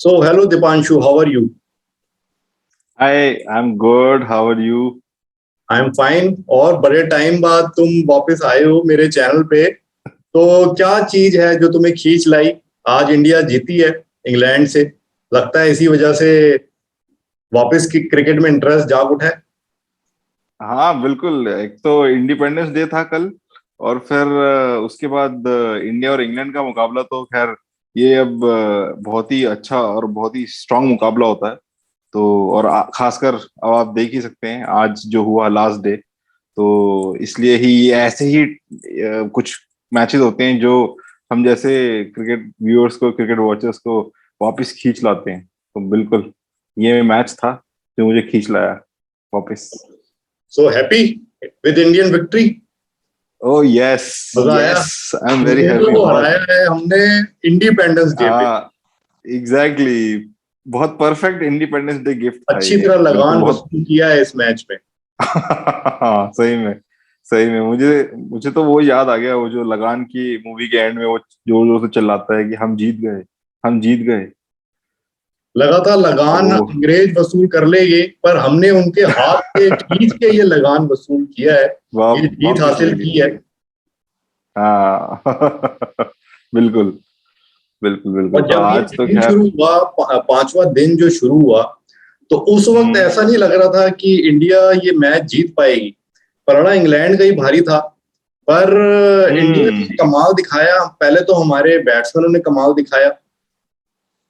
So, hello Dipanshu, how are you? Hi, I'm good. How are you? I am fine. और बड़े time बाद तुम वापस आए हो मेरे चैनल पे। तो क्या चीज है जो तुम्हें खींच लाई? आज इंडिया जीती है इंग्लैंड से, लगता है इसी वजह से वापस की क्रिकेट में इंटरेस्ट जाग उठा है। हाँ, बिल्कुल। एक तो इंडिपेंडेंस डे था कल, और फिर उसके बाद इंडिया और इंग्लैंड का मुकाबला। तो खैर, ये अब बहुत ही अच्छा और बहुत ही स्ट्रांग मुकाबला होता है। तो और खासकर अब आप देख ही सकते हैं आज जो हुआ लास्ट डे। तो इसलिए ही ऐसे ही कुछ मैचेस होते हैं जो हम जैसे क्रिकेट व्यूअर्स को, क्रिकेट वॉचर्स को वापस खींच लाते हैं। तो बिल्कुल ये मैच था जो मुझे खींच लाया वापस। So happy with Indian victory. Oh yes, मजा आया। यस, आई एम वेरी मुझे हैप्पी। तो बहुत। हराया है हमने इंडिपेंडेंस डे पे। हाँ, एग्जैक्टली। बहुत परफेक्ट इंडिपेंडेंस डे गिफ्ट था अच्छी ये। तरह बिल्कुल, लगान बहुत। वसूल किया है इस मैच में। हाँ, सही में। सही में मुझे मुझे तो वो याद आ गया, वो जो लगान की मूवी के एंड में वो जोर जोर से चिल्लाता है कि हम जीत गए, हम जीत गए। लगा था लगान तो अंग्रेज वसूल कर लेंगे, पर हमने उनके हाथ से खींच के ये लगान वसूल किया है। ये जीत वापिस ले हासिल की लिया। है। हाँ। बिल्कुल, बिल्कुल, बिल्कुल। और तो जब ये आज तो दिन खैर। शुरू हुआ, पांचवा दिन जो शुरू हुआ, तो उस वक्त हम्म, ऐसा नहीं लग रहा था कि इंडिया ये मैच जीत पाएगी। पलड़ा इंग्लैंड का ही भारी था। पर इंडिया हम्म, ने कमाल दिखाया। पहले तो हमारे बैट्समैनों ने कमाल दिखाया,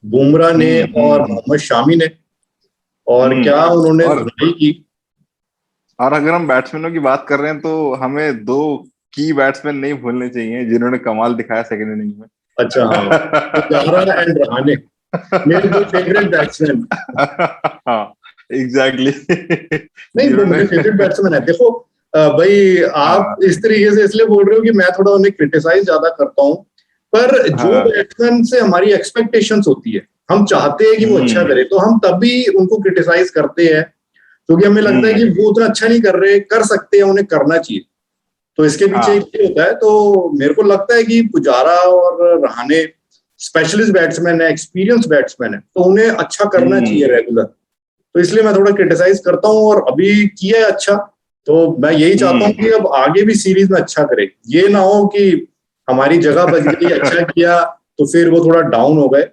बुमराह ने हम्म, और मोहम्मद शामी ने। और क्या हम्म। उन्होंने धुनाई की। और अगर हम बैट्समैनों की बात कर रहे हैं तो हमें दो की बैट्समैन नहीं भूलने चाहिए जिन्होंने कमाल दिखाया सेकंड इनिंग में। अच्छा हाँ, पुजारा एंड रहाणे मेरे दो फेवरेट बैट्समैन। हाँ, एग्जैक्टली। नहीं, वो जिन्होंने। मेरे फेवरेट बैट्समैन है। देखो भाई, आप हाँ, इस तरीके से इसलिए बोल रहे हो कि मैं थोड़ा उन्हें क्रिटिसाइज ज्यादा करता हूँ। पर जो हाँ। बैट्समैन से हमारी एक्सपेक्टेशंस होती है, हम चाहते हैं कि वो अच्छा हम्म, करे, तो हम तभी उनको क्रिटिसाइज करते हैं, क्योंकि हमें लगता है कि हम्म, वो उतना अच्छा नहीं कर रहे, कर सकते हैं, उन्हें करना चाहिए। तो इसके पीछे हाँ, ये होता है। तो मेरे को लगता है कि पुजारा और रहाणे स्पेशलिस्ट बैट्समैन है, एक्सपीरियंस बैट्समैन है, तो उन्हें अच्छा करना चाहिए हम्म, रेगुलर। तो इसलिए मैं थोड़ा क्रिटिसाइज करता हूँ, और अभी किया है अच्छा। तो मैं यही चाहता हूँ कि हम्म। अब आगे भी सीरीज में अच्छा करे। ये ना हो कि हमारी जगह बच गई, अच्छा किया, तो फिर वो थोड़ा डाउन हो गए।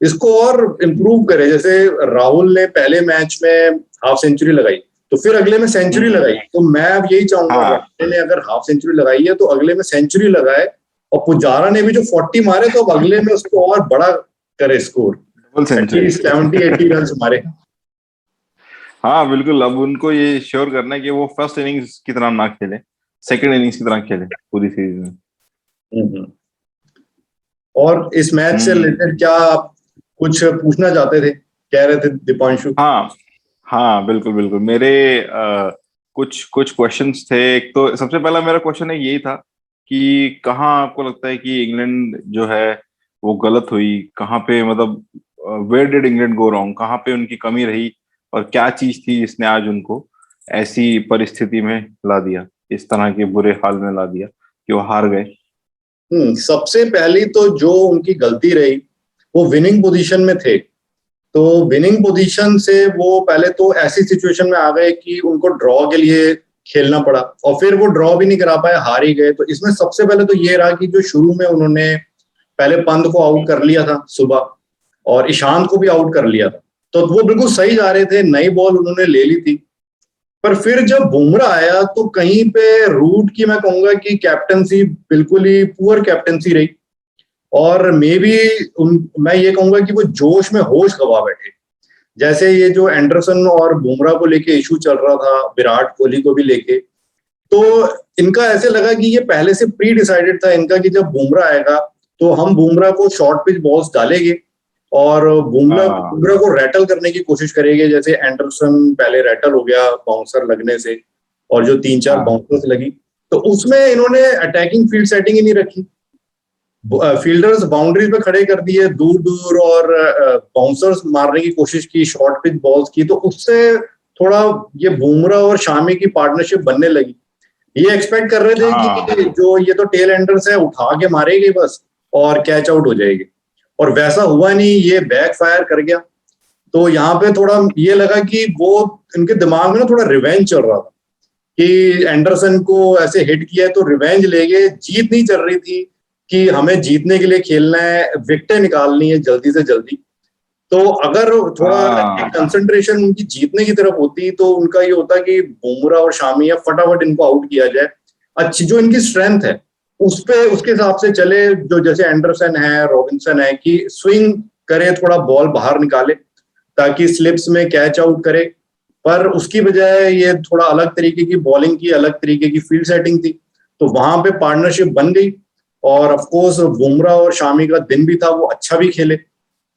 इसको और इम्प्रूव करे। जैसे राहुल ने पहले मैच में हाफ सेंचुरी लगाई, तो फिर अगले में सेंचुरी हम्म, लगाई। तो मैं अब यही चाहूंगा, हाँ, राहुल ने अगर हाफ सेंचुरी लगाई है तो अगले में सेंचुरी लगाए। और पुजारा ने भी जो 40 मारे, तो अब अगले में उसको और बड़ा करे score, double century. At least 70-80 run मारे। हाँ, बिल्कुल। अब उनको ये श्योर करना है कि वो फर्स्ट इनिंग्स की तरह ना खेले, सेकंड इनिंग्स की तरह खेले पूरी सीरीज में। हम्म। और इस मैच से हम्म। रिलेटेड क्या आप कुछ पूछना चाहते थे, कह रहे थे दीपांशु? हाँ, हाँ, बिल्कुल, बिल्कुल। मेरे कुछ कुछ क्वेश्चंस थे। एक तो सबसे पहला मेरा क्वेश्चन है यही था कि कहाँ आपको लगता है कि इंग्लैंड जो है वो गलत हुई, कहाँ पे, मतलब where did England go wrong, कहाँ पे उनकी कमी रही, और क्या चीज थी जिसने आज उनको ऐसी परिस्थिति में ला दिया, इस तरह के बुरे हाल में ला दिया कि वो हार गए। सबसे पहली तो जो उनकी गलती रही, वो विनिंग पोजीशन में थे। तो विनिंग पोजीशन से वो पहले तो ऐसी सिचुएशन में आ गए कि उनको ड्रॉ के लिए खेलना पड़ा, और फिर वो ड्रॉ भी नहीं करा पाए, हार ही गए। तो इसमें सबसे पहले तो ये रहा कि जो शुरू में उन्होंने पहले पंत को आउट कर लिया था सुबह, और ईशांत को भी आउट कर लिया था, तो वो बिल्कुल सही जा रहे थे, नई बॉल उन्होंने ले ली थी। पर फिर जब बुमराह आया, तो कहीं पे रूट की मैं कहूंगा कि कैप्टनसी बिल्कुल ही पुअर कैप्टनसी रही। और मे बी मैं ये कहूंगा कि वो जोश में होश गवा बैठे। जैसे ये जो एंडरसन और बुमराह को लेके इशू चल रहा था, विराट कोहली को भी लेके, तो इनका ऐसे लगा कि ये पहले से प्री डिसाइडेड था इनका कि जब बुमराह आएगा तो हम बुमराह को शॉर्ट पिच बॉल्स डालेंगे, और बुमराह हाँ, बुमराह को रैटल करने की कोशिश करेंगे। जैसे एंडरसन पहले रैटल हो गया बाउंसर लगने से, और जो 3-4 हाँ, बाउंसर्स लगी, तो उसमें इन्होंने अटैकिंग फील्ड सेटिंग ही नहीं रखी। फील्डर्स बाउंड्रीज पे खड़े कर दिए दूर दूर, और बाउंसर्स मारने की कोशिश की, शॉर्ट पिच बॉल्स की। तो उससे थोड़ा ये बुमराह और शामी की पार्टनरशिप बनने लगी। ये एक्सपेक्ट कर रहे थे हाँ, कि जो ये तो टेल एंडर्स है, उठा के मारेगी बस और कैच आउट हो जाएगी। और वैसा हुआ नहीं, ये बैक फायर कर गया। तो यहाँ पे थोड़ा ये लगा कि वो इनके दिमाग में ना थोड़ा रिवेंज चल रहा था कि एंडरसन को ऐसे हिट किया है तो रिवेंज लेंगे। जीत नहीं चल रही थी कि हमें जीतने के लिए खेलना है, विकेटें निकालनी है जल्दी से जल्दी। तो अगर थोड़ा कंसंट्रेशन उनकी जीतने की तरफ होती तो उनका ये होता कि बुमराह और शामी या फटाफट इनको आउट किया जाए। अच्छी जो इनकी स्ट्रेंथ है उस पे उसके हिसाब से चले, जो जैसे एंडरसन है, रॉबिन्सन है, कि स्विंग करे, थोड़ा बॉल बाहर निकाले ताकि स्लिप्स में कैच आउट करे। पर उसकी बजाय ये थोड़ा अलग तरीके की बॉलिंग की, अलग तरीके की फील्ड सेटिंग थी, तो वहां पे पार्टनरशिप बन गई। और ऑफ कोर्स बुमराह और शामी का दिन भी था, वो अच्छा भी खेले।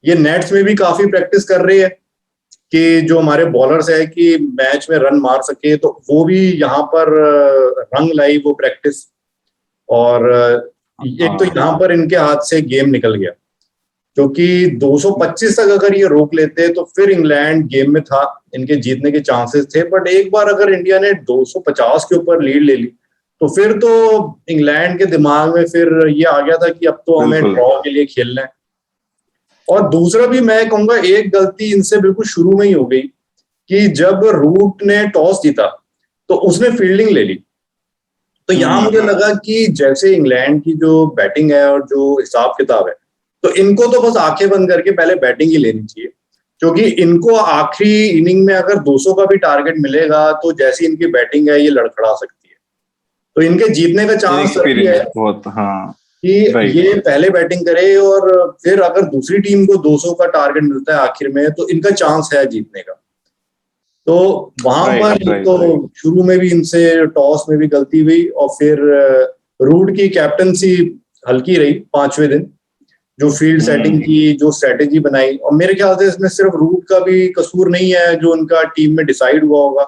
ये नेट्स में भी काफी प्रैक्टिस कर रही है कि जो हमारे बॉलर्स है कि मैच में रन मार सके, तो वो भी यहाँ पर रंग लाई वो प्रैक्टिस। और एक तो यहाँ पर इनके हाथ से गेम निकल गया, क्योंकि 225 तक अगर ये रोक लेते तो फिर इंग्लैंड गेम में था, इनके जीतने के चांसेस थे। बट एक बार अगर इंडिया ने 250 के ऊपर लीड ले ली तो फिर तो इंग्लैंड के दिमाग में फिर ये आ गया था कि अब तो हमें ड्रॉ के लिए खेलना है। और दूसरा भी मैं कहूंगा, एक गलती इनसे बिल्कुल शुरू में ही हो गई कि जब रूट ने टॉस जीता तो उसने फील्डिंग ले ली। तो यहां मुझे लगा कि जैसे इंग्लैंड की जो बैटिंग है और जो हिसाब किताब है, तो इनको तो बस आंखें बंद करके पहले बैटिंग ही लेनी चाहिए, क्योंकि इनको आखिरी इनिंग में अगर 200 का भी टारगेट मिलेगा तो जैसी इनकी बैटिंग है ये लड़खड़ा सकती है। तो इनके जीतने का चांस भी है बहुत, हाँ, कि ये पहले बैटिंग करे, और फिर अगर दूसरी टीम को 200 का टारगेट मिलता है आखिर में तो इनका चांस है जीतने का। तो वहां पर तो शुरू में भी इनसे टॉस में भी गलती हुई, और फिर रूट की कैप्टनसी हल्की रही 5वें दिन, जो फील्ड सेटिंग की, जो स्ट्रेटेजी बनाई। और मेरे ख्याल से इसमें सिर्फ रूट का भी कसूर नहीं है, जो उनका टीम में डिसाइड हुआ होगा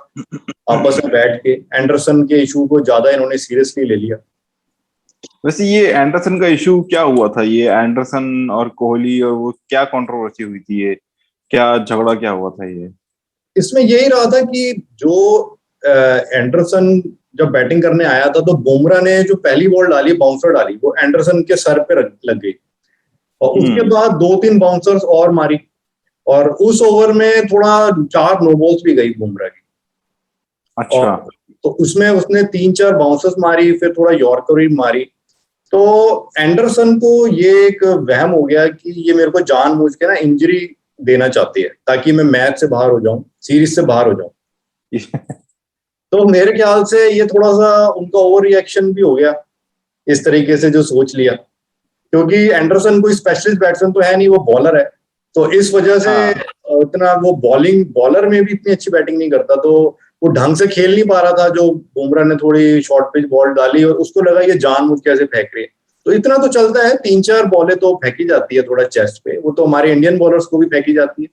आपस में बैठ के। एंडरसन के इशू को ज्यादा इन्होंने सीरियसली ले लिया। वैसे ये एंडरसन का इशू क्या हुआ था? ये एंडरसन और कोहली और वो क्या कंट्रोवर्सी हुई थी? ये क्या झगड़ा क्या हुआ था? ये इसमें यही रहा था कि जो एंडरसन जब बैटिंग करने आया था तो बुमराह ने जो पहली बॉल डाली, बाउंसर डाली, वो एंडरसन के सर पे लग गई। और उसके बाद 2-3 बाउंसर्स और मारी, और उस ओवर में थोड़ा 4 नो बॉल्स भी गई बुमराह की। अच्छा। तो उसमें उसने 3-4 बाउंसर्स मारी, फिर थोड़ा यॉर्कर भी मारी। तो एंडरसन को ये एक वहम हो गया कि ये मेरे को जानबूझ के ना इंजरी देना चाहती है ताकि मैं मैच से बाहर हो जाऊं, सीरीज से बाहर हो जाऊं। तो मेरे ख्याल से ये थोड़ा सा उनका ओवर रिएक्शन भी हो गया, इस तरीके से जो सोच लिया, क्योंकि एंडरसन कोई स्पेशलिस्ट बैट्समैन तो है नहीं, वो बॉलर है। तो इस वजह से इतना वो बॉलर में भी इतनी अच्छी बैटिंग नहीं करता, तो वो ढंग से खेल नहीं पा रहा था। जो बुमराह ने थोड़ी शॉर्ट पिच बॉल डाली और उसको लगा ये जानबूझ कैसे फेंक रही है। तो इतना तो चलता है, 3-4 बॉलें तो फेंकी जाती है थोड़ा चेस्ट पे, वो तो हमारे इंडियन बॉलर्स को भी फेंकी जाती है।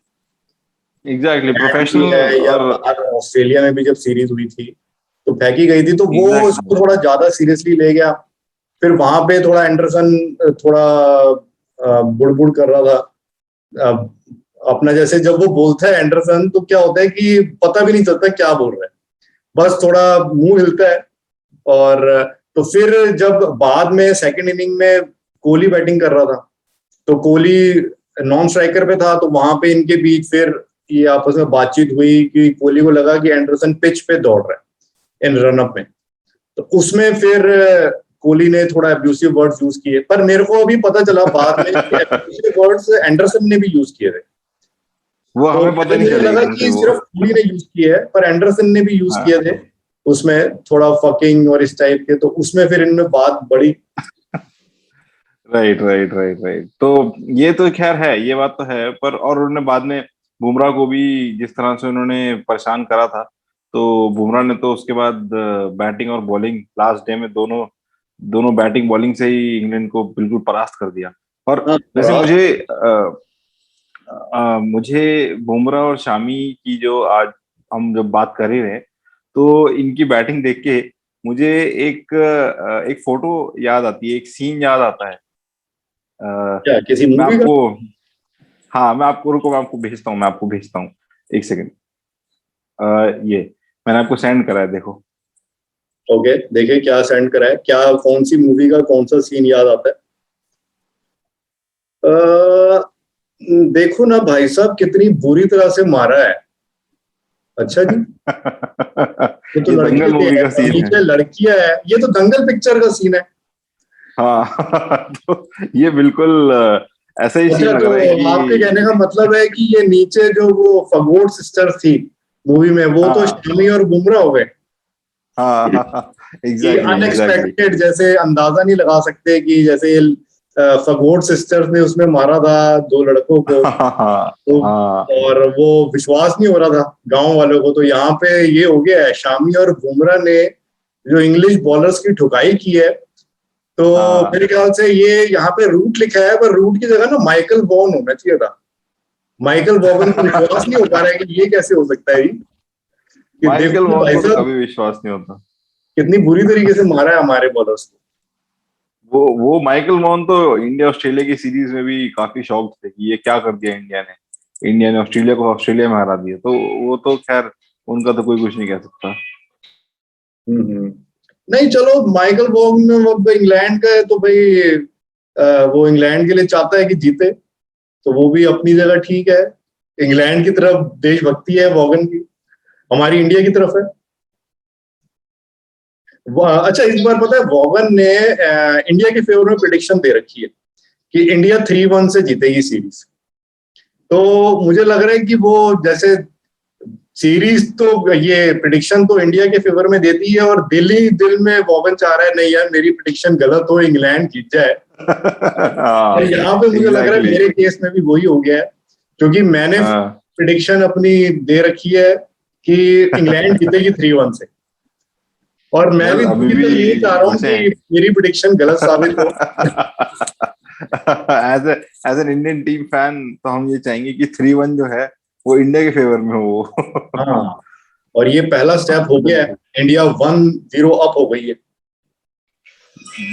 एग्जैक्टली, प्रोफेशनल है, या बाहर ऑस्ट्रेलिया में भी जब सीरीज हुई थी तो फेंकी गई थी, तो वो उसको थोड़ा ज्यादा सीरियसली ले गया। फिर वहां पे थोड़ा एंडरसन थोड़ा बुड़बुड़ कर रहा था अपना, जैसे जब वो बोलता है एंडरसन तो क्या होता है कि पता भी नहीं चलता क्या बोल रहा है, बस थोड़ा मुंह हिलता है। और तो फिर जब बाद में सेकंड इनिंग में कोहली बैटिंग कर रहा था, तो कोहली नॉन स्ट्राइकर पे था, तो वहां पे इनके बीच फिर ये आपस में बातचीत हुई कि कोहली को लगा कि एंडरसन पिच पे दौड़ रहा है इन रनअप में। तो उसमें फिर कोहली ने थोड़ा एब्यूसिव वर्ड्स यूज किए, पर मेरे को अभी पता चला बाद में कि एब्यूसिव वर्ड्स एंडरसन ने भी यूज किए थे। वो हमें तो पता नहीं मुझे लगा कि सिर्फ कोहली ने यूज किए हैं, पर एंडरसन ने भी यूज किए थे उसमें थोड़ा फकिंग और इस टाइप के। तो उसमें फिर इनमें बात बढ़ी। राइट। तो ये तो खैर है, ये बात तो है। पर और उन्होंने बाद में बुमराह को भी जिस तरह से उन्होंने परेशान करा था, तो बुमराह ने तो उसके बाद बैटिंग और बॉलिंग लास्ट डे में दोनों दोनों बैटिंग बॉलिंग से ही इंग्लैंड को बिल्कुल परास्त कर दिया। और वैसे मुझे बुमराह और शामी की जो आज हम जब बात कर ही रहे हैं, तो इनकी बैटिंग देख के मुझे एक फोटो याद आती है, एक सीन याद आता है। क्या किसी मैं मूवी का? आपको, हाँ मैं आपको, रुको मैं आपको भेजता हूँ, एक सेकंड। ये मैंने आपको सेंड करा है, देखो। ओके, देखे क्या सेंड करा है, क्या कौन सी मूवी का कौन सा सीन याद आता है? देखो ना भाई साहब, कितनी बुरी तरह से मारा है। अच्छा जी, वो तो ये लड़के दंगल थे मूवी का और सीन है। नीचे लड़कियां है, ये तो दंगल पिक्चर का सीन है। हाँ तो ये बिल्कुल ऐसा ही अच्छा, सीन लग तो रहा है आपके कि कहने का मतलब है कि ये नीचे जो वो फगोट सिस्टर्स थी मूवी में, वो तो हाँ शामी और बुमराह हो गए। हाँ हाँ, कि एग्जैक्टली एग्जैक्टली। अनएक्सपेक्टेड, जैसे अंदाजा नहीं लगा सकते कि जैसे फगोट सिस्टर्स ने उसमें मारा था दो लड़कों को, हाँ हाँ तो हाँ और वो विश्वास नहीं हो रहा था गांव वालों को। तो यहाँ पे ये हो गया है, शामी और बुमराह ने जो इंग्लिश बॉलर्स की ठुकाई की है। तो हाँ। मेरे ख्याल से ये यहाँ पे रूट लिखा है, पर रूट की जगह ना माइकल वॉन होना चाहिए था। माइकल वॉगन को विश्वास नहीं हो पा रहा है कि ये कैसे हो सकता है ये। कि माइकल देखो ना वॉन भाई को तो साहब, कभी विश्वास नहीं होता। कितनी बुरी तरीके से मारा है हमारे बॉलर्स को। वो माइकल वॉन तो इंडिया ऑस्ट्रेलिया की सीरीज में भी काफी शौक थे कि ये क्या कर दिया इंडिया ने। इंडिया ने ऑस्ट्रेलिया को ऑस्ट्रेलिया में हरा दिया, तो वो तो खैर उनका तो कोई कुछ नहीं कह सकता। हम्म। नहीं चलो, माइकल वॉगन अब इंग्लैंड का है तो भाई वो इंग्लैंड के लिए चाहता है कि जीते, तो वो भी अपनी जगह ठीक है। इंग्लैंड की तरफ देशभक्ति है वॉगन की, हमारी इंडिया की तरफ है। अच्छा, इस बार पता है वॉगन ने इंडिया के फेवर में प्रिडिक्शन दे रखी है कि इंडिया 3-1 से जीतेगी सीरीज। तो मुझे लग रहा है कि वो जैसे सीरीज तो, ये प्रिडिक्शन तो इंडिया के फेवर में देती है, और दिल ही दिल में वॉगन चाह रहा है नहीं यार मेरी प्रिडिक्शन गलत हो, इंग्लैंड जीत जाए। और हाँ यहाँ पे मुझे लग रहा है एग्जैक्टली। मेरे केस में भी वही हो गया है, क्योंकि मैंने हाँ प्रिडिक्शन अपनी दे रखी है कि इंग्लैंड जीतेगी 3-1 से। और मैं वेल भी अभी पूरी भी तरह यही चाह रहा हूँ बचे कि मेरी प्रिडिक्शन गलत साबित हो। As as an Indian team fan तो हम ये चाहेंगे कि 3-1 जो है वो इंडिया के फेवर में हो। हाँ, और ये पहला स्टेप हो गया है, बिल्कुल। इंडिया 1-0 अप हो गई है।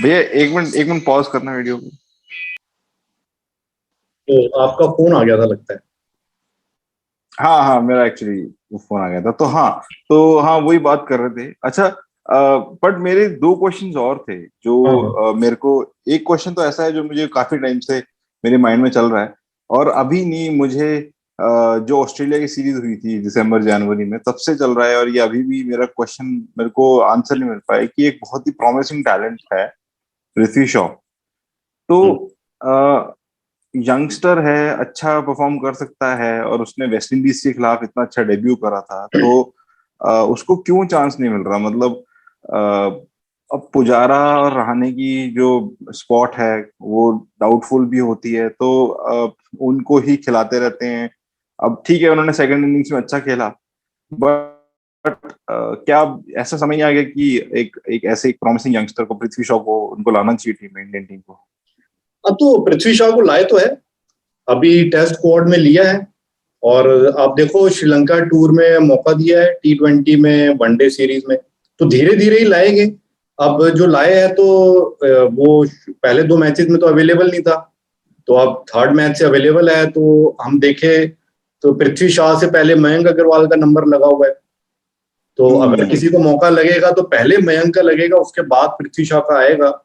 भैया एक मिनट पॉज करना वीडियो को। तो आपका फोन आ गया था लगता है। हाँ हाँ, मेरा एक्चुअली फोन आ गया था, तो हाँ वही बात कर रहे थे। अच्छा, बट मेरे दो क्वेश्चंस और थे जो हाँ हाँ। मेरे को, एक क्वेश्चन तो ऐसा है जो मुझे काफी टाइम से मेरे माइंड में चल रहा है, और अभी नहीं मुझे जो ऑस्ट्रेलिया की सीरीज हुई थी दिसंबर जनवरी में तब से चल रहा है, और ये अभी भी मेरा क्वेश्चन मेरे को आंसर नहीं मिल पाया कि एक बहुत ही प्रॉमिसिंग टैलेंट है पृथ्वी शॉ। तो हम्म। यंगस्टर है, अच्छा परफॉर्म कर सकता है, और उसने वेस्ट इंडीज के खिलाफ इतना अच्छा डेब्यू करा था, तो उसको क्यों चांस नहीं मिल रहा? मतलब अब पुजारा और रहाणे की जो स्पॉट है वो डाउटफुल भी होती है, तो उनको ही खिलाते रहते हैं। अब ठीक है उन्होंने सेकंड इनिंग्स में अच्छा खेला, बट क्या अब ऐसा समय नहीं आ गया कि एक एक ऐसे एक प्रॉमिसिंग यंगस्टर को, पृथ्वी शॉ को, उनको लाना चाहिए टीम में, इंडियन टीम को? अब तो पृथ्वी शॉ को लाए तो है, अभी टेस्ट स्क्वाड में लिया है। और आप देखो श्रीलंका टूर में मौका दिया है, T20 में, वनडे सीरीज में, तो धीरे धीरे ही लाएंगे। अब जो लाए हैं तो वो पहले 2 मैचेस में तो अवेलेबल नहीं था, तो अब थर्ड मैच से अवेलेबल है। तो हम देखें तो पृथ्वी शॉ से पहले मयंक अग्रवाल का नंबर लगा हुआ है। तो अगर हम्म। किसी को मौका लगेगा तो पहले मयंक का लगेगा, उसके बाद पृथ्वी शॉ का आएगा।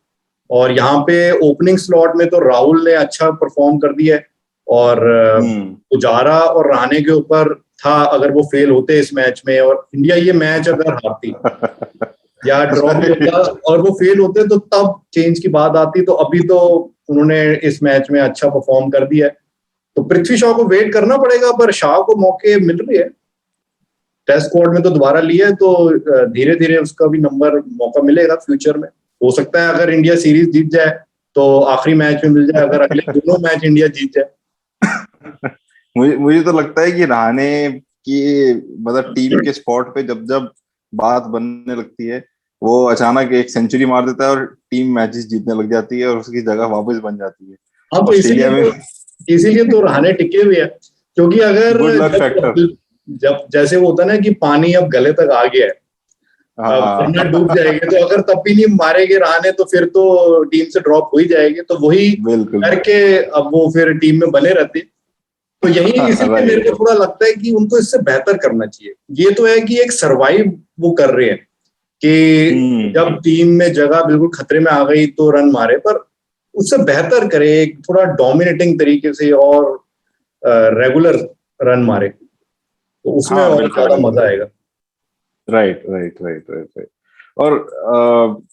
और यहाँ पे ओपनिंग स्लॉट में तो राहुल ने अच्छा परफॉर्म कर दिया है। और हम्म। पुजारा और रहाणे के ऊपर था, अगर वो फेल होते इस मैच में और इंडिया ये मैच अगर हारती या ड्रॉ भी होता और वो फेल होते, तो तब चेंज की बात आती। तो अभी तो उन्होंने इस मैच में अच्छा परफॉर्म कर दिया है। तो पृथ्वी शॉ को वेट करना पड़ेगा, पर शाह को मौके मिल रही है। टेस्ट स्क्वाड में तो दोबारा लिया है, तो धीरे धीरे उसका भी नंबर मौका मिलेगा फ्यूचर में। हो सकता है अगर इंडिया सीरीज जीत जाए तो आखिरी मैच में मिल जाए, अगर अगले दोनों मैच इंडिया जीत जाए। मुझे मुझे तो लगता है कि रहाणे की, मतलब टीम के स्पॉट पे जब जब बात बनने लगती है, वो अचानक एक सेंचुरी मार देता है और टीम मैचेस जीतने लग जाती है और उसकी जगह वापस बन जाती है। हाँ, तो ऑस्ट्रेलिया में इसीलिए तो रहाणे टिके हुए हैं। क्योंकि अगर गुड लक जब फैक्टर। जब जैसे वो होता है ना कि पानी अब गले तक आ गया है, अब वरना हाँ डूब जाएंगे, तो अगर तब भी नहीं मारेंगे रहाणे तो फिर तो टीम से ड्रॉप हो ही जाएंगे। तो वही बिल्कुल। करके अब वो फिर टीम में बने रहते। तो यही इसीलिए मेरे राइट। को थोड़ा लगता है कि उनको इससे बेहतर करना चाहिए। ये तो है कि एक सरवाइव वो कर रहे हैं कि हम्म। जब टीम में जगह बिल्कुल खतरे में आ गई तो रन मारे, पर उससे बेहतर करे एक थोड़ा डोमिनेटिंग तरीके से। और रेगुलर रन मारे, तो उसमें हाँ और बिल्कुल ज्यादा बिल्कुल। मजा आएगा। Right right right right right. और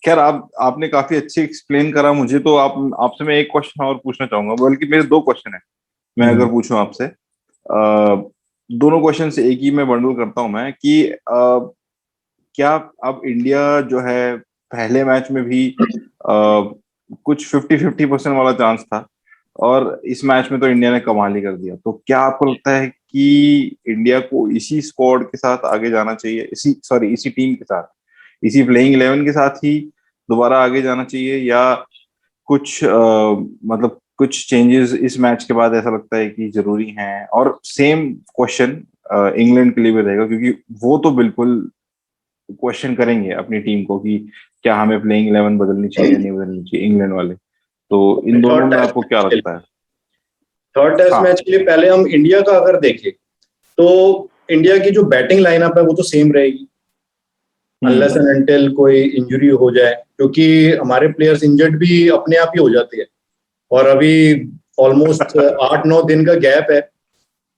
खैर आपने काफी अच्छी एक्सप्लेन करा मुझे। तो आप आपसे मैं एक क्वेश्चन और पूछना चाहूंगा, बल्कि मेरे दो क्वेश्चन है। मैं हम्म। अगर पूछूं आपसे, दोनों क्वेश्चन से एक ही में बंडल करता हूं मैं कि क्या अब इंडिया जो है, पहले मैच में भी कुछ 50-50% वाला चांस था, और इस मैच में तो इंडिया ने कमाल ही कर दिया। तो क्या आपको लगता है कि इंडिया को इसी स्क्वाड के साथ आगे जाना चाहिए, इसी टीम के साथ, इसी प्लेइंग 11 के साथ ही दोबारा आगे जाना चाहिए, या कुछ मतलब कुछ चेंजेस इस मैच के बाद ऐसा लगता है कि जरूरी हैं? और सेम क्वेश्चन इंग्लैंड के लिए भी रहेगा, क्योंकि वो तो बिल्कुल क्वेश्चन करेंगे अपनी टीम को कि क्या हमें प्लेइंग 11 बदलनी चाहिए या नहीं बदलनी चाहिए, इंग्लैंड वाले। तो इन दोनों थर्ड में टेस्ट आपको क्या मैच के लिए लगता है? थर्ड टेस्ट हाँ। मैच के लिए पहले हम इंडिया का अगर देखें, तो इंडिया की जो बैटिंग लाइनअप है वो तो सेम रहेगी, अनलेस हम्म। एंड अनटिल कोई इंजरी हो जाए, क्योंकि हमारे प्लेयर्स इंजर्ड भी अपने आप ही हो जाते हैं। और अभी ऑलमोस्ट 8-9 दिन का गैप है,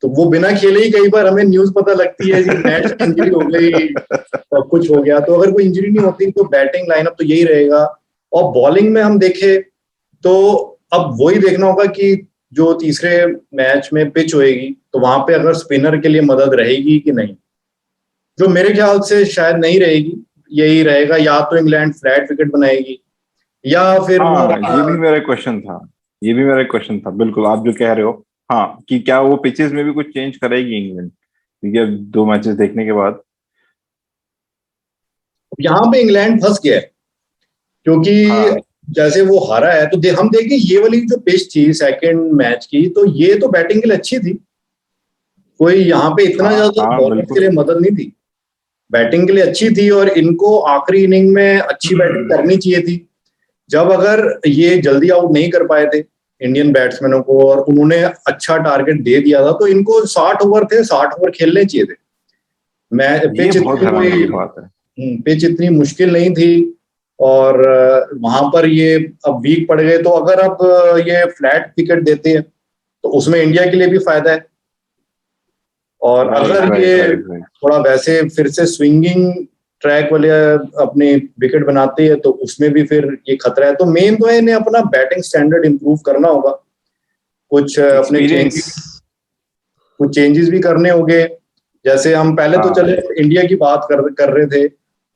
तो वो बिना खेले ही कई बार हमें न्यूज पता लगती है जी मैच की इंजरी हो गई और कुछ हो गया। तो अगर कोई इंजरी नहीं होती तो बैटिंग लाइनअप तो यही रहेगा। और बॉलिंग में हम देखें तो अब वही देखना होगा कि जो तीसरे मैच में पिच होएगी तो वहां पे अगर स्पिनर के लिए मदद रहेगी कि नहीं, जो मेरे ख्याल से शायद नहीं रहेगी। यही रहेगा, या तो इंग्लैंड फ्लैट विकेट बनाएगी या फिर वो हाँ, अपना। ये भी मेरा क्वेश्चन था। ये भी मेरा क्वेश्चन था, बिल्कुल आप जो कह रहे हो। हाँ, कि क्या वो पिचेस में भी कुछ चेंज करेगी इंग्लैंड, क्योंकि अब दो मैचेस देखने के बाद। यहाँ पे इंग्लैंड फंस गया है, क्योंकि हाँ जैसे वो हारा है तो हम देखें ये वाली जो पिच थी सेकंड मैच की, तो ये तो बैटिंग के लिए अच्छी थी। कोई यहाँ पे इतना हाँ ज्यादा हाँ बॉलर्स के बिल्कुल। लिए मदद नहीं थी, बैटिंग के लिए अच्छी थी और इनको आखिरी इनिंग में अच्छी बैटिंग करनी चाहिए थी। जब अगर ये जल्दी आउट नहीं कर पाए थे इंडियन बैट्समैनों को और उन्होंने अच्छा टारगेट दे दिया था, तो इनको 60 ओवर थे, 60 ओवर खेलने चाहिए थे। मैं ये पिच बहुत इतनी हैरानी कोई की बात है। पिच इतनी मुश्किल नहीं थी। और वहां पर ये अब वीक पड़ गए, तो अगर अब ये फ्लैट विकेट देते हैं तो उसमें इंडिया के लिए भी फायदा है। और राइट अगर राइट ये राइट राइट। थोड़ा वैसे फिर से स्विंगिंग ट्रैक वाले अपने विकेट बनाते हैं तो उसमें भी फिर ये खतरा है। तो मेन तो है इन्हें अपना बैटिंग स्टैंडर्ड इंप्रूव करना होगा, कुछ अपने एक्सपीरियंस। चेंजेस भी करने होंगे। जैसे हम पहले तो चले हाँ। इंडिया की बात कर रहे थे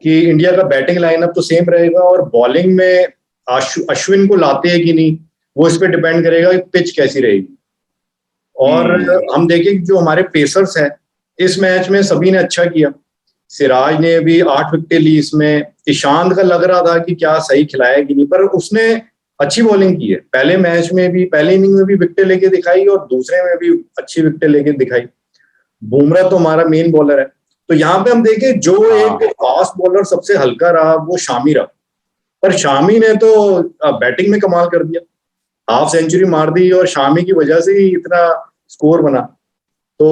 कि इंडिया का बैटिंग लाइनअप तो सेम रहेगा और बॉलिंग में अश्विन को लाते हैं कि नहीं, वो इस पे डिपेंड करेगा कि पिच कैसी रहेगी। और हम्म। हम देखें कि जो हमारे पेसर्स हैं इस मैच में सभी ने अच्छा किया। सिराज ने भी 8 विकेटें ली इसमें। ईशांत का लग रहा था कि क्या सही खिलाया कि नहीं, पर उसने अच्छी बॉलिंग की है। पहले मैच में भी, पहले इनिंग में भी विकेटें लेके दिखाई और दूसरे में भी अच्छी विकेटें लेके दिखाई। बुमराह तो हमारा मेन बॉलर है। तो यहाँ पे हम देखें जो एक हाँ फास्ट बॉलर सबसे हल्का रहा वो शामी रहा, पर शामी ने तो बैटिंग में कमाल कर दिया, हाफ सेंचुरी मार दी और शामी की वजह से ही इतना स्कोर बना। तो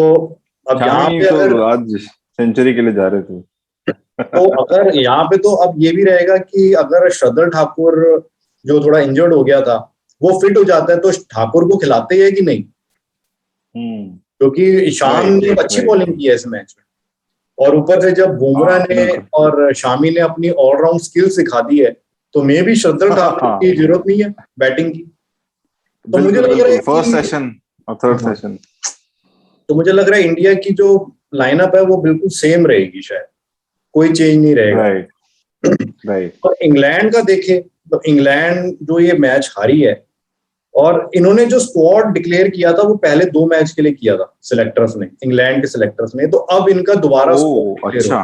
अब यहाँ शामी पे तो अगर आज सेंचुरी के लिए जा रहे थे। तो अगर यहाँ पे तो अब ये भी रहेगा कि अगर श्रद्धर ठाकुर जो थोड़ा इंजर्ड हो गया था वो फिट हो जाता है तो ठाकुर को खिलाते हैं कि नहीं, हम्म। क्योंकि ईशान राइट ने अच्छी राइट। बॉलिंग की है इस मैच में। और ऊपर से जब बुमराह हाँ ने बिल्कुल। और शामी ने अपनी ऑलराउंड स्किल्स दिखा दी है, तो मे भी श्रद्धर ठाकुर की हाँ जरूरत नहीं है बैटिंग की। तो मुझे बिल्कुल लग रहा है बिल्कुल, फर्स्ट कि सेशन और थर्ड हाँ, सेशन। तो मुझे लग रहा है इंडिया की जो लाइनअप है वो बिल्कुल सेम रहेगी, शायद कोई चेंज नहीं रहेगा। Right right. और इंग्लैंड का देखें तो इंग्लैंड जो ये मैच हारी है, और इन्होंने जो स्क्वाड डिक्लेयर किया था वो पहले 2 मैच के लिए किया था सिलेक्टर्स ने, इंग्लैंड के सिलेक्टर्स ने, तो अब इनका दोबारा ओ स्क्वाड डिक्लेयर अच्छा।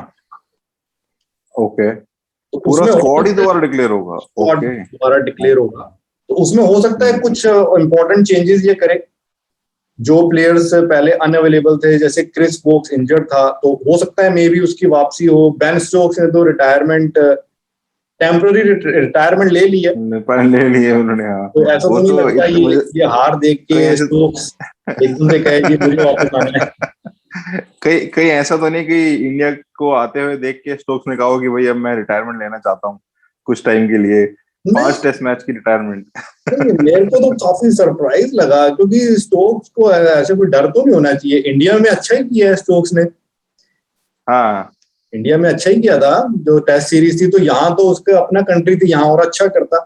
होगा। ओके। तो पूरा उसमें हो स्क्वाड ही सकता है दोबारा डिक्लेयर होगा? Squad okay. दोबारा डिक्लेयर होगा, तो उसमें हो सकता है हम्म। कुछ इंपॉर्टेंट चेंजेस ये करे। जो प्लेयर्स पहले अनअवेलेबल थे, जैसे क्रिस वोक्स इंजर्ड था, तो हो सकता है मे बी उसकी वापसी हो। बेन स्टोक्स ने तो रिटायरमेंट, टेम्पररी रिटायरमेंट ले ली है। नेपाल ले लिए उन्होंने, हाँ। तो ऐसा वो तो नहीं तो लगता मुझे ये हार देख कहीं के ऐसे स्टोक्स एकदम से कहे कि मुझे वापस आना है। कहीं कहीं ऐसा तो नहीं कि इंडिया को आते हुए देख के स्टोक्स ने कहा हो कि भाई अब मैं रिटायरमेंट लेना चाहता हूँ कुछ टाइम के लिए, 5 टेस्ट मैच की रिटायरमेंट। नहीं, मेरे को तो काफी सरप्राइज लगा, क्योंकि स्टोक्स को ऐसे कोई डर तो नहीं होना चाहिए। इंडिया में अच्छा ही किया है स्टोक्स ने, हाँ इंडिया में अच्छा ही किया था जो टेस्ट सीरीज थी। तो यहाँ तो उसका अपना कंट्री थी, यहाँ और अच्छा करता।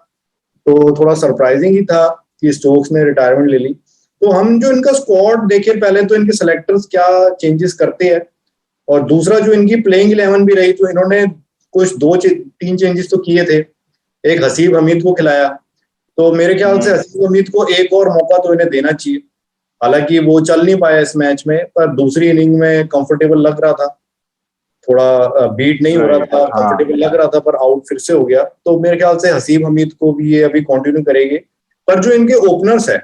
तो थोड़ा सरप्राइजिंग ही था कि स्टोक्स ने रिटायरमेंट ले ली। तो हम जो इनका स्क्वाड देखे, पहले तो इनके सेलेक्टर्स क्या चेंजेस करते हैं, और दूसरा जो इनकी प्लेइंग 11 भी रही, तो इन्होंने कुछ 2-3 चेंजेस तो किए थे। एक हसीब हमीद को खिलाया, तो मेरे ख्याल से हसीब हमीद को एक और मौका तो इन्हें देना चाहिए। हालांकि वो चल नहीं पाया इस मैच में, पर दूसरी इनिंग में कंफर्टेबल लग रहा था, थोड़ा बीट नहीं हो रहा राइट था, हाँ। कंफर्टेबल लग रहा था, पर आउट फिर से हो गया। तो मेरे ख्याल से हसीब हमीद को भी ये अभी कंटिन्यू करेंगे। पर जो इनके ओपनर्स है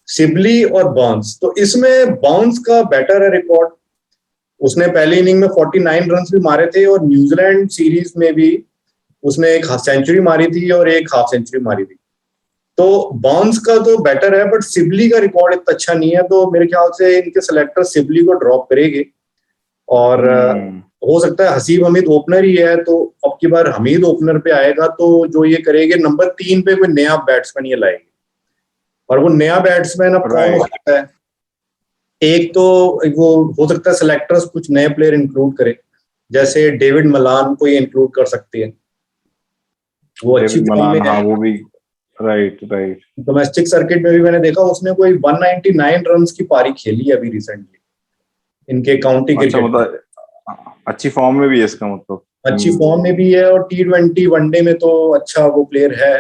सिबली और बर्न्स, तो इसमें बर्न्स का बेटर है रिकॉर्ड। उसने पहली इनिंग में 49 रन भी मारे थे, और न्यूजीलैंड सीरीज में भी उसने एक हाफ सेंचुरी मारी थी और एक हाफ सेंचुरी मारी थी। तो बर्न्स का तो बेटर है, बट सिबली का रिकॉर्ड इतना अच्छा नहीं है। तो मेरे ख्याल से इनके सेलेक्टर सिबली को ड्रॉप करेंगे, और हो सकता है हसीब हमीद ओपनर ही है, तो अब की बार हमीद ओपनर पे आएगा। तो जो ये करेंगे, नंबर 3 पे कोई नया बैट्समैन ये लाएंगे। और वो नया बैट्समैन अब कौन हो राइट सकता है? एक तो वो हो सकता है सेलेक्टर्स कुछ नए प्लेयर इंक्लूड करें, जैसे डेविड मलान को ये इंक्लूड कर सकते हैं, वो अच्छी डेविड फॉर्म में मलान, है। हाँ वो भी। Right right. डोमेस्टिक सर्किट में भी मैंने देखा उसने कोई 199 रन की पारी खेली है अभी रिसेंटली, इनके काउंटी अच्छा क्रिकेट में। मतलब अच्छी फॉर्म में भी है इसका मतलब। अच्छी फॉर्म में भी है, और T20 वनडे में तो अच्छा वो प्लेयर है।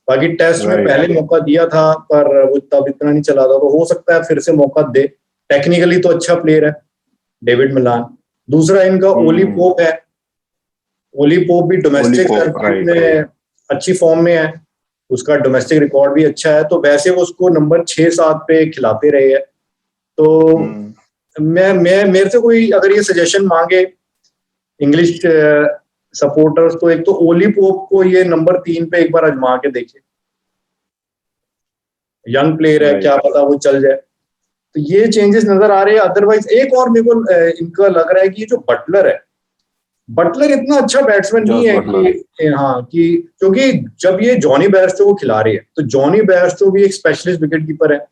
बाकी टेस्ट में राइट पहले मौका दिया था, पर वो तब इतना नहीं चला था, तो हो सकता है फिर से मौका दे। टेक्निकली तो अच्छा प्लेयर है डेविड मिलान। दूसरा इनका ओली हम्म। पोप है। ओली पोप भी ओली डोमेस्टिक पोप सर्किट राइट। में अच्छी फॉर्म में है, उसका डोमेस्टिक रिकॉर्ड भी अच्छा है। तो वैसे वो उसको नंबर 6-7 पे खिलाते रहे हैं। तो हम्म। मैं मेरे से कोई अगर ये सजेशन मांगे इंग्लिश सपोर्टर्स, तो एक तो ओली पोप को ये नंबर 3 पे एक बार आजमा के देखे। यंग प्लेयर है, क्या राइट। पता वो चल जाए। तो ये चेंजेस नजर आ रहे हैं। अदरवाइज एक और मेरे को इनका लग रहा है कि ये जो बटलर है, बटलर इतना अच्छा बैट्समैन नहीं जॉस है बटलर। कि हाँ कि, क्योंकि जब ये जॉनी बेयरस्टो को खिला रही है, तो जॉनी बेयरस्टो भी एक स्पेशलिस्ट विकेट कीपर है,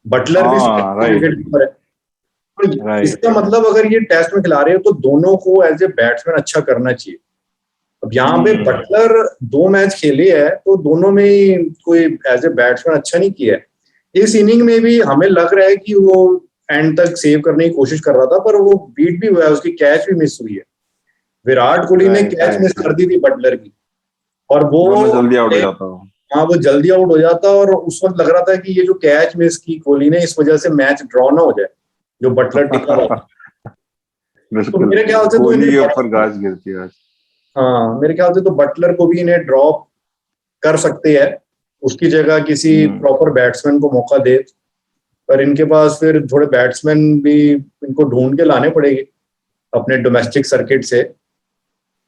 बटलर भी हाँ स्पेशलिस्ट राइट विकेट कीपर है। तो राइट। इसका मतलब अगर ये टेस्ट में खिला रहे हो, तो दोनों को एज ए बैट्समैन अच्छा करना चाहिए। अब यहाँ पे हम्म। बटलर 2 मैच खेले हैं, तो दोनों में ही कोई एज ए बैट्समैन अच्छा नहीं किया है। इस इनिंग में भी हमें लग रहा है कि वो एंड तक सेव करने की कोशिश कर रहा था, पर वो बीट भी हुआ है, उसकी कैच भी मिस हुई है। विराट कोहली ने राइट कैच राइट। मिस कर दी थी बटलर की, और वो वरना जल्दी आउट हो जाता हूँ। हाँ वो जल्दी आउट हो जाता। और उस वक्त लग रहा था कि ये जो कैच मिस की कोहली ने, इस वजह से मैच ड्रॉ ना हो जाए, जो बटलर टिका हुआ था। तो बिल्कुल। मेरे ख्याल से तो कोहली इन्हें के ऊपर गाज गिरती है आज। हाँ मेरे ख्याल से तो बटलर को भी इन्हें ड्रॉप कर सकते हैं, उसकी जगह किसी हम्म। प्रॉपर बैट्समैन को मौका दे। पर इनके पास फिर थोड़े बैट्समैन भी इनको ढूंढ के लाने पड़ेंगे अपने डोमेस्टिक सर्किट से,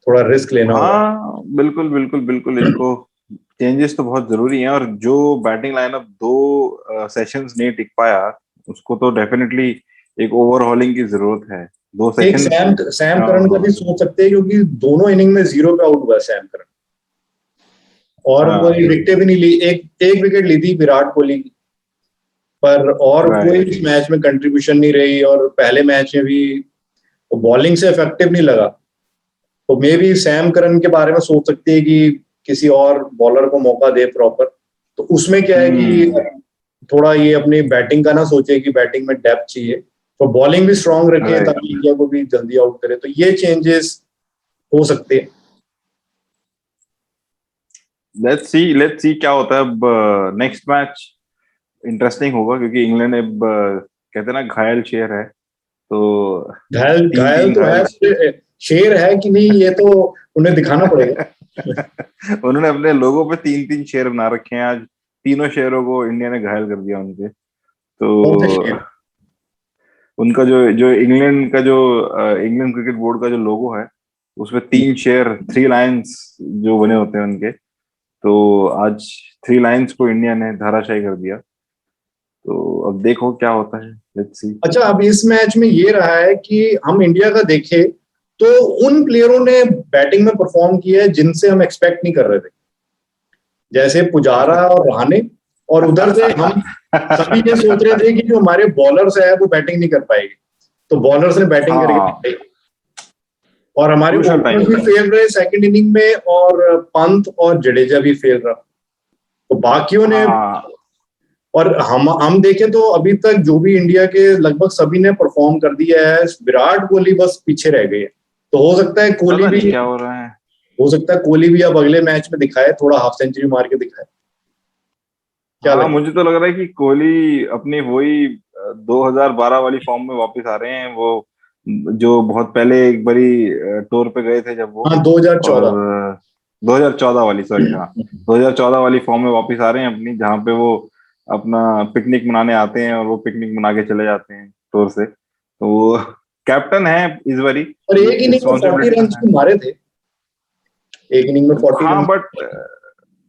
थोड़ा रिस्क लेना होगा। हाँ बिल्कुल बिल्कुल बिल्कुल, इनको चेंजेस तो बहुत जरूरी हैं। और जो बैटिंग लाइनअप 2 सेशंस नहीं टिक पाया, उसको तो डेफिनेटली एक ओवरहॉलिंग की जरूरत है। दो एक सेशंस सैम सैम करन का भी सोच सकते हैं, क्योंकि दोनों इनिंग में 0 पे आउट हुआ है सैम करन, और हाँ कोई विकेट भी नहीं ली। एक एक विकेट ली थी विराट कोहली की, पर और कोई राइट। इस मैच में कंट्रीब्यूशन नहीं रही। और पहले मैच में भी बॉलिंग से इफेक्टिव नहीं लगा। तो मे भी सैम करन के बारे में सोच सकते हैं कि किसी और बॉलर को मौका दे प्रॉपर। तो उसमें क्या है कि हम्म। थोड़ा ये अपनी बैटिंग का ना सोचे कि बैटिंग में डेप्थ चाहिए, तो बॉलिंग भी स्ट्रांग रखे राइट। ताकि इंडिया को भी जल्दी आउट करे। तो ये चेंजेस हो सकते हैं। लेट्स सी क्या होता है अब। नेक्स्ट मैच इंटरेस्टिंग होगा, क्योंकि इंग्लैंड अब कहते हैं ना घायल शेर है। तो घायल तीन घायल तीन तो है, घायल। शेर है कि नहीं ये तो उन्हें दिखाना पड़ेगा। उन्होंने अपने लोगों पे 3 3 शेर बना रखे हैं। आज तीनों शेरों को इंडिया ने घायल कर दिया उनके। कौन से तो शेर? उनका जो जो इंग्लैंड का जो इंग्लैंड क्रिकेट बोर्ड का जो लोगो है, उसमें 3 शेर, 3 लायंस जो बने होते हैं उनके। तो आज 3 लायंस को इंडिया ने धाराशायी कर दिया। तो अब देखो क्या होता है, लेट्स सी। अच्छा, अब इस मैच में ये रहा है कि हम इंडिया का देखें, तो उन प्लेयरों ने बैटिंग में परफॉर्म किया है जिनसे हम एक्सपेक्ट नहीं कर रहे थे। जैसे पुजारा और रहाणे, और उधर से हम सभी ये सोच रहे थे कि जो हमारे बॉलर्स है वो बैटिंग नहीं कर पाएंगे, तो बॉलर्स ने बैटिंग करके हाँ, दिखाई। और हमारे क्रूशल ओपनर्स टाइम भी था। फेल रहे सेकंड इनिंग में, और पंत और जडेजा भी फेल रहा, तो बाकियों ने। हाँ और हम देखें तो अभी तक जो भी इंडिया के लगभग सभी ने परफॉर्म कर दिया है, विराट कोहली बस पीछे रह गए हैं। तो हो सकता है कोहली पता भी, नहीं क्या हो रहा है। हो सकता है कोहली भी अब अगले मैच में दिखाए, थोड़ा हाफ सेंचुरी मार के दिखाए। क्या हाँ, लगता मुझे तो लग रहा है कि कोहली अपनी वही 2012 वाली फॉर्म में वापस आ रहे हैं, वो जो बहुत पहले एक बारी टूर पे गए थे जब है? वो। हाँ, और 2014। 2014 वाली, सॉरी, हाँ, 2014 वाली फॉर्म में वापस आ रहे हैं अपनी, जहाँ पे वो अपना पिकनिक मनाने आते हैं और वो पिकनिक मना के चले जाते हैं टूर से। तो वो कैप्टन है इस बारी, और एक इनिंग में 40 रिस्पॉन्सिबिलिटी रन तो है। भी मारे थे, एक इनिंग में 40 हाँ रन। बट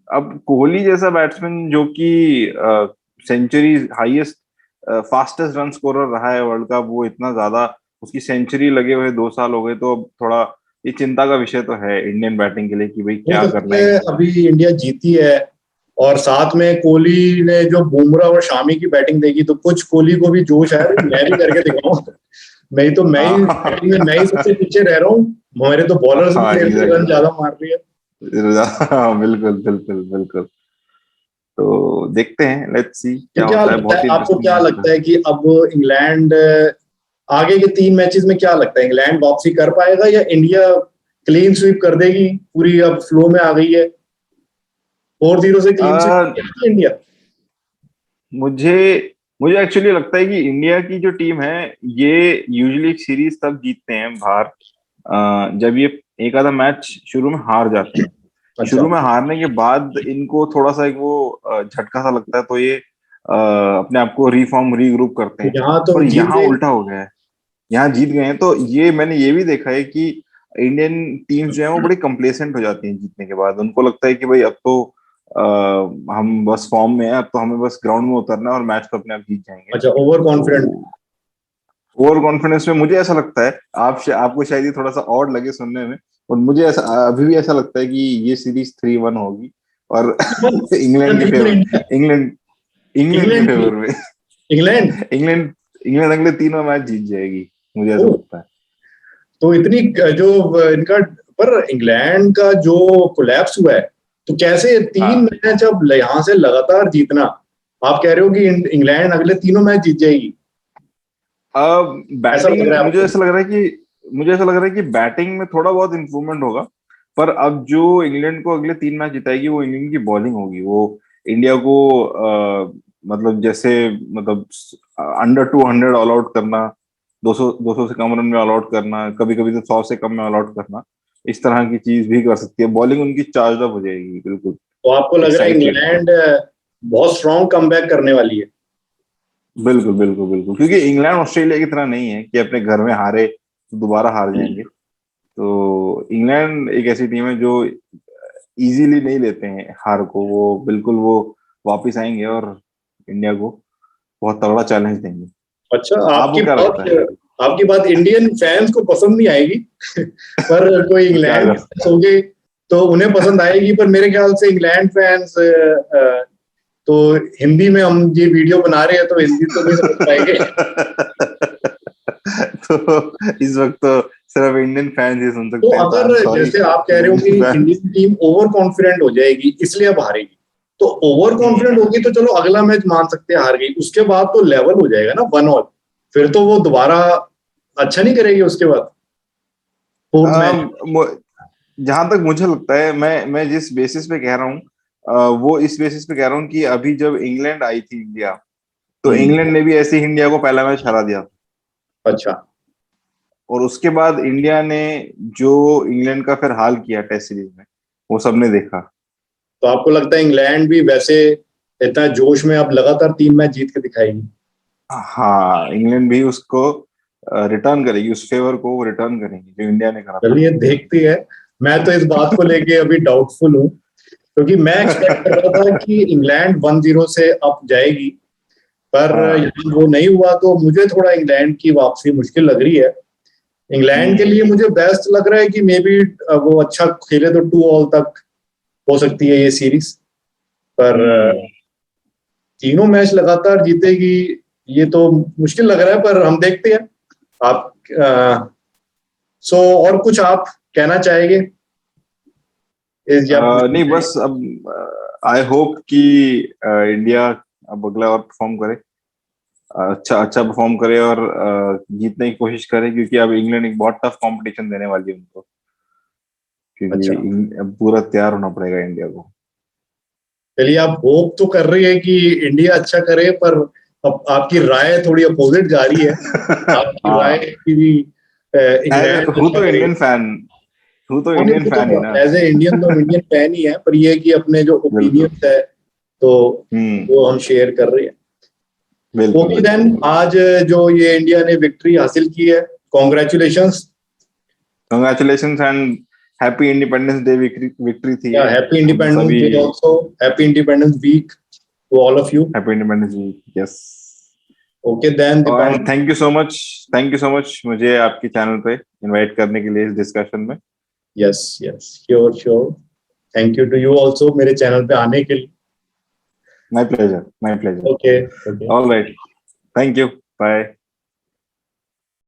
अब कोहली जैसा बैट्समैन जो कि century highest fastest run scorer रहा है वर्ल्ड का, वो इतना ज्यादा उसकी सेंचुरी लगे हुए 2 साल हो गए, तो अब थोड़ा ये चिंता का विषय तो है इंडियन बैटिंग के लिए कि भाई हो क्या करना सकता है है इनको। अभी इंडिया जीती है, और साथ में कोहली ने जो बुमराह और शामी की बैटिंग देखी, तो कुछ कोहली को भी जोश आया भी मैं भी करके दिखाऊं। नहीं तो मैं ही बैटिंग में मैं ही सबसे पीछे रह रहा हूँ, मेरे तो बॉलर्स भी हाँ मेरे से रन एग्जैक्टली। ज्यादा मार रही है। हाँ बिल्कुल बिल्कुल बिल्कुल। तो देखते हैं, लेट्स सी तो क्या क्या होता है, लगता है बहुत ही आपको, इंटरेस्टिंग क्या मैच लगता होगा। है कि अब इंग्लैंड आगे के 3 मैचेस में क्या लगता है, इंग्लैंड वापसी कर पाएगा या इंडिया क्लीन स्वीप कर देगी, पूरी अब फ्लो में आ गई है, 4-0 से क्लीन अ, स्वीप इंडिया? मुझे मुझे एक्चुअली लगता है कि इंडिया की जो टीम है, ये यूजुअली एक सीरीज तब जीतते हैं बाहर, जब ये एक आधा मैच शुरू में हार जाते हैं। अच्छा, शुरू में हारने के बाद इनको थोड़ा सा एक वो झटका सा लगता है, तो ये अपने आप को रीफॉर्म रीग्रुप करते तो हैं। यहाँ तो पर जीत यहाँ गए। उल्टा हो गया है, यहाँ जीत गए हैं, तो ये मैंने ये भी देखा है कि इंडियन टीम्स जो है वो बड़ी कंप्लेसेंट हो जाती हैं जीतने के बाद। उनको लगता है कि भाई अब तो हम बस फॉर्म में है, अब तो हमें बस ग्राउंड में उतरना है और मैच तो अपने आप जीत जाएंगे। अच्छा, ओवर कॉन्फिडेंट। तो ओवर कॉन्फिडेंस में मुझे ऐसा लगता है, आपको शायद ये थोड़ा सा ऑड लगे सुनने में, और मुझे ऐसा अभी भी ऐसा लगता है कि ये सीरीज 3-1 होगी, और इंग्लैंड के फेवर, इंडिया, इंग्लैंड इंग्लैंड के इंग्लैंड की, फेवर में। इंग्लैंड। इंग्लैंड इंग्लैंड अगले तीनों मैच जीत जाएगी, मुझे ओ, ऐसा लगता है। तो इतनी जो इनका, पर इंग्लैंड का जो कोलैप्स हुआ है, तो कैसे 3 मैच अब यहाँ से लगातार जीतना, आप कह रहे हो कि इंग्लैंड अगले तीनों मैच जीत जाएगी, अब ऐसा लग बैटिंग रहा है मुझे आपको? ऐसा लग रहा है कि बैटिंग में थोड़ा बहुत इंप्रूवमेंट होगा। पर अब जो इंग्लैंड को अगले 3 मैच जिताएगी वो इंग्लैंड की बॉलिंग होगी, वो इंडिया को मतलब जैसे, मतलब अंडर 200 ऑल आउट करना, 200 से कम रन में ऑल आउट करना, कभी कभी तो 100 से कम में ऑल आउट करना, इस तरह की चीज भी कर सकती है। बॉलिंग उनकी चार्ज अप हो जाएगी, बिल्कुल तो आपको लग रहा है एक्साइटेड। इंग्लैंड बहुत स्ट्रांग कमबैक करने वाली है? बिल्कुल बिल्कुल बिल्कुल, क्योंकि इंग्लैंड ऑस्ट्रेलिया की तरह नहीं है कि अपने घर में हारे तो दोबारा हार जाएंगे। तो इंग्लैंड एक ऐसी टीम है जो इजीली नहीं लेते हैं हार को, वो बिल्कुल वो वापिस आएंगे और इंडिया को बहुत तगड़ा चैलेंज देंगे। अच्छा, आपको क्या लगता है? आपकी बात इंडियन फैंस को पसंद नहीं आएगी, पर कोई तो क्या इंग्लैंड कर फैंस होंगे तो उन्हें पसंद आएगी, पर मेरे ख्याल से इंग्लैंड फैंस तो हिंदी में हम ये वीडियो बना रहे हैं तो हिंदी तो नहीं समझ पाएंगे। तो इस वक्त तो सिर्फ इंडियन फैंस ही सुन तो सकते हैं, तो आई अगर एम सॉरी जैसे आप कह रहे हो कि Indian fans. Indian team over confident हो जाएगी इसलिए अब हारेगी, तो ओवर कॉन्फिडेंट होगी तो चलो अगला मैच मान सकते हैं हार गई, उसके बाद तो लेवल हो जाएगा ना 1-1, फिर तो वो दोबारा अच्छा नहीं करेगी उसके बाद, फोर्थ मैच। जहां तक मुझे लगता है, मैं जिस बेसिस पे कह रहा हूँ, वो इस बेसिस पे कह रहा हूँ कि अभी जब इंग्लैंड आई थी इंडिया, तो इंग्लैंड ने भी ऐसे ही इंडिया को पहला मैच हरा दिया था। अच्छा, और उसके बाद इंडिया ने जो इंग्लैंड का फिर हाल किया टेस्ट सीरीज में, वो सबने देखा। तो आपको लगता है इंग्लैंड भी वैसे इतना जोश में अब लगातार 3 मैच जीत के दिखाएगी? हाँ, इंग्लैंड भी उसको रिटर्न करेगी, उस फेवर को वो रिटर्न करेंगे जो इंडिया ने करा था। चलिए देखती है। मैं तो इस बात को लेके अभी डाउटफुल हूँ, क्योंकि मैं एक्सपेक्ट कर रहा था कि इंग्लैंड 1-0 से अप जाएगी, पर हाँ। यहाँ वो नहीं हुआ, तो मुझे थोड़ा इंग्लैंड की वापसी मुश्किल लग रही है। इंग्लैंड के हम्म। लिए मुझे बेस्ट लग रहा है कि मे बी वो अच्छा खेले तो 2-2 तक हो सकती है ये सीरीज। पर तीनों मैच लगातार जीतेगी ये तो मुश्किल लग रहा है, पर हम देखते हैं। आप सो और कुछ आप कहना चाहेंगे नहीं, बस अब आई होप कि इंडिया अब अगला और परफॉर्म करे, अच्छा अच्छा परफॉर्म करे और जीतने की कोशिश करे, क्योंकि अब इंग्लैंड एक बहुत टफ कंपटीशन देने वाली है उनको, अच्छा, क्योंकि अब पूरा तैयार होना पड़ेगा इंडिया को। चलिए, आप होप तो कर रही है कि इंडिया अच्छा करे, पर अब आपकी राय थोड़ी अपोजिट जा रही है। आपकी राय हाँ, है कि इंग्लैंड हूँ अच्छा तो करे। इंडियन फैन, हूँ तो नहीं, इंडियन वो फैन ही तो ना। एज ए इंडियन तो इंडियन फैन ही है, पर ये है कि अपने जो बिल्कुल। ओपिनियंस है तो हम्म। वो हम शेयर कर रहे हैं। बिल्कुल ओके बिल्कुल देन, बिल्कुल। आज जो ये इंडिया ने विक्ट्री हासिल की है, congratulations. Congratulations and happy independence day. Victory थी या ये, हैप्पी हम इंडिपेंडेंस सभी। Day also, happy independence week to all of you. Happy independence week, yes. Okay then and Deepanshu. Thank you so much मुझे आपके चैनल पे इनवाइट करने के लिए इस डिस्कशन में। Yes yes, sure sure. Thank you too you also मेरे channel पे आने के लिए। My pleasure, my pleasure. Okay okay. All right, thank you, bye.